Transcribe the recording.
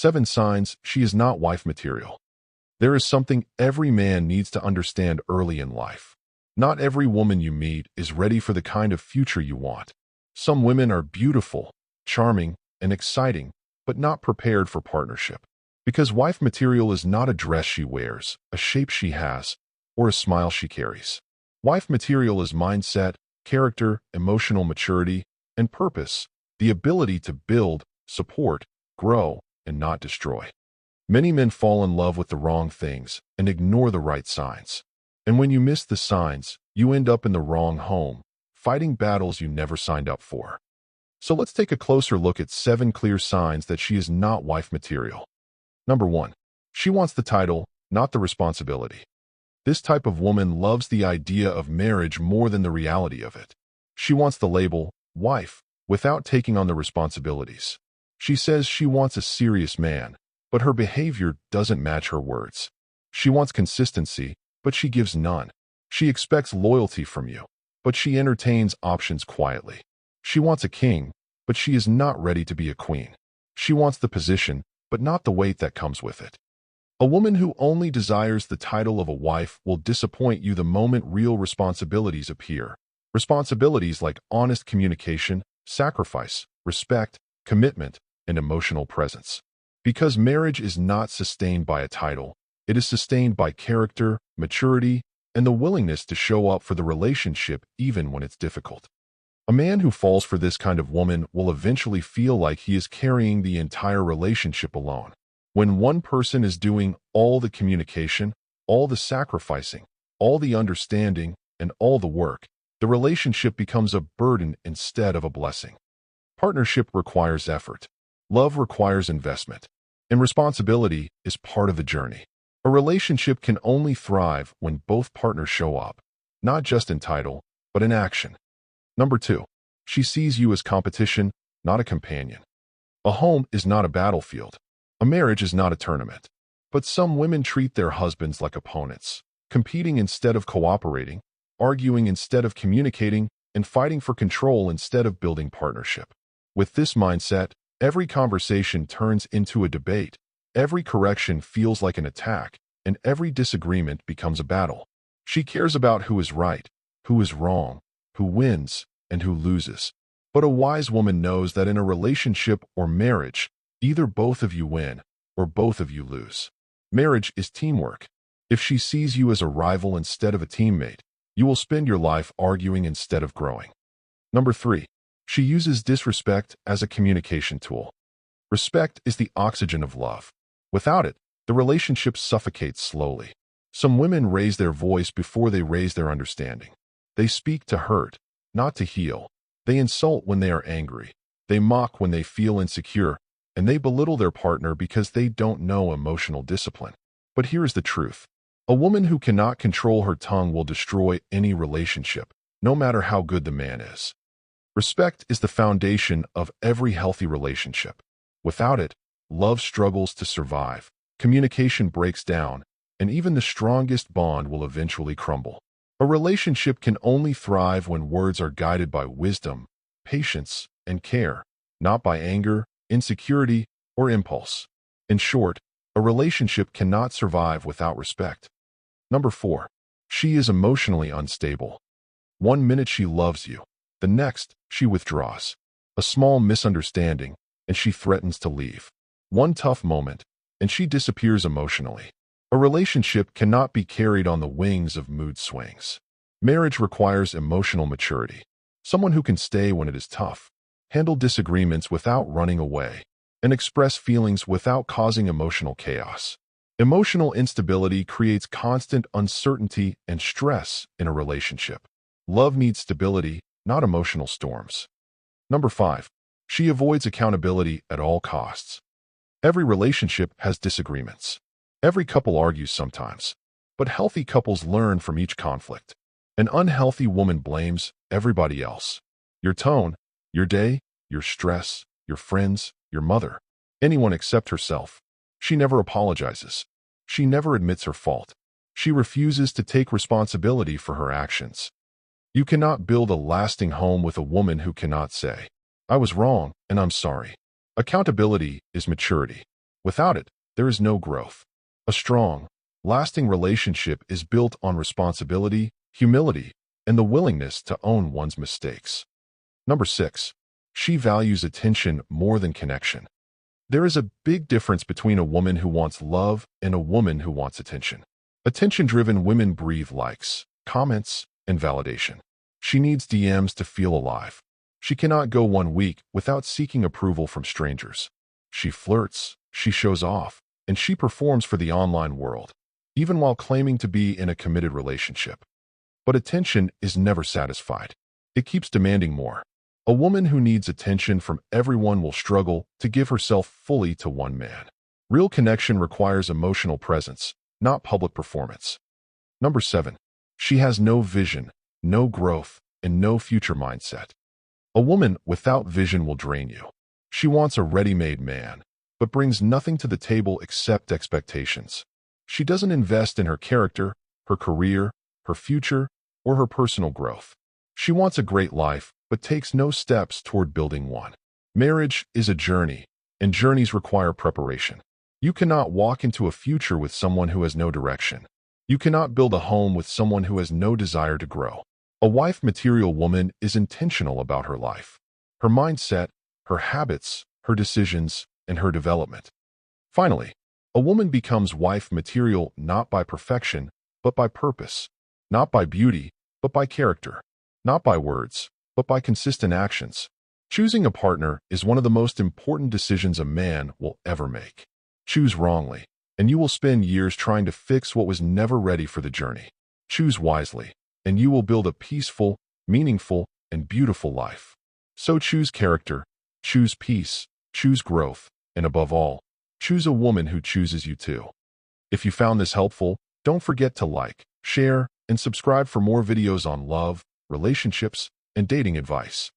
7 signs she is not wife material. There is something every man needs to understand early in life. Not every woman you meet is ready for the kind of future you want. Some women are beautiful, charming, and exciting, but not prepared for partnership. Because wife material is not a dress she wears, a shape she has, or a smile she carries. Wife material is mindset, character, emotional maturity, and purpose, the ability to build, support, grow, and not destroy. Many men fall in love with the wrong things and ignore the right signs. And when you miss the signs, you end up in the wrong home, fighting battles you never signed up for. So let's take a closer look at 7 clear signs that she is not wife material. Number 1. She wants the title, not the responsibility. This type of woman loves the idea of marriage more than the reality of it. She wants the label, wife, without taking on the responsibilities. She says she wants a serious man, but her behavior doesn't match her words. She wants consistency, but she gives none. She expects loyalty from you, but she entertains options quietly. She wants a king, but she is not ready to be a queen. She wants the position, but not the weight that comes with it. A woman who only desires the title of a wife will disappoint you the moment real responsibilities appear. Responsibilities like honest communication, sacrifice, respect, commitment, and emotional presence. Because marriage is not sustained by a title, it is sustained by character, maturity, and the willingness to show up for the relationship even when it's difficult. A man who falls for this kind of woman will eventually feel like he is carrying the entire relationship alone. When one person is doing all the communication, all the sacrificing, all the understanding, and all the work, the relationship becomes a burden instead of a blessing. Partnership requires effort. Love requires investment. And responsibility is part of the journey. A relationship can only thrive when both partners show up, not just in title, but in action. Number 2. She sees you as competition, not a companion. A home is not a battlefield. A marriage is not a tournament. But some women treat their husbands like opponents, competing instead of cooperating, arguing instead of communicating, and fighting for control instead of building partnership. With this mindset, every conversation turns into a debate, every correction feels like an attack, and every disagreement becomes a battle. She cares about who is right, who is wrong, who wins, and who loses. But a wise woman knows that in a relationship or marriage, either both of you win or both of you lose. Marriage is teamwork. If she sees you as a rival instead of a teammate, you will spend your life arguing instead of growing. Number 3. She uses disrespect as a communication tool. Respect is the oxygen of love. Without it, the relationship suffocates slowly. Some women raise their voice before they raise their understanding. They speak to hurt, not to heal. They insult when they are angry. They mock when they feel insecure, and they belittle their partner because they don't know emotional discipline. But here is the truth. A woman who cannot control her tongue will destroy any relationship, no matter how good the man is. Respect is the foundation of every healthy relationship. Without it, love struggles to survive, communication breaks down, and even the strongest bond will eventually crumble. A relationship can only thrive when words are guided by wisdom, patience, and care, not by anger, insecurity, or impulse. In short, a relationship cannot survive without respect. Number 4. She is emotionally unstable. One minute she loves you. The next, she withdraws. A small misunderstanding, and she threatens to leave. One tough moment, and she disappears emotionally. A relationship cannot be carried on the wings of mood swings. Marriage requires emotional maturity. Someone who can stay when it is tough, handle disagreements without running away, and express feelings without causing emotional chaos. Emotional instability creates constant uncertainty and stress in a relationship. Love needs stability, not emotional storms. Number 5. She avoids accountability at all costs. Every relationship has disagreements. Every couple argues sometimes. But healthy couples learn from each conflict. An unhealthy woman blames everybody else. Your tone, your day, your stress, your friends, your mother, anyone except herself. She never apologizes. She never admits her fault. She refuses to take responsibility for her actions. You cannot build a lasting home with a woman who cannot say, "I was wrong, and I'm sorry." Accountability is maturity. Without it, there is no growth. A strong, lasting relationship is built on responsibility, humility, and the willingness to own one's mistakes. Number 6. She values attention more than connection. There is a big difference between a woman who wants love and a woman who wants attention. Attention-driven women breathe likes, comments, and validation. She needs DMs to feel alive. She cannot go 1 week without seeking approval from strangers. She flirts, she shows off, and she performs for the online world, even while claiming to be in a committed relationship. But attention is never satisfied. It keeps demanding more. A woman who needs attention from everyone will struggle to give herself fully to one man. Real connection requires emotional presence, not public performance. Number 7. She has no vision, no growth, and no future mindset. A woman without vision will drain you. She wants a ready-made man, but brings nothing to the table except expectations. She doesn't invest in her character, her career, her future, or her personal growth. She wants a great life, but takes no steps toward building one. Marriage is a journey, and journeys require preparation. You cannot walk into a future with someone who has no direction. You cannot build a home with someone who has no desire to grow. A wife-material woman is intentional about her life, her mindset, her habits, her decisions, and her development. Finally, a woman becomes wife-material not by perfection, but by purpose, not by beauty, but by character, not by words, but by consistent actions. Choosing a partner is one of the most important decisions a man will ever make. Choose wrongly, and you will spend years trying to fix what was never ready for the journey. Choose wisely, and you will build a peaceful, meaningful, and beautiful life. So choose character, choose peace, choose growth, and above all, choose a woman who chooses you too. If you found this helpful, don't forget to like, share, and subscribe for more videos on love, relationships, and dating advice.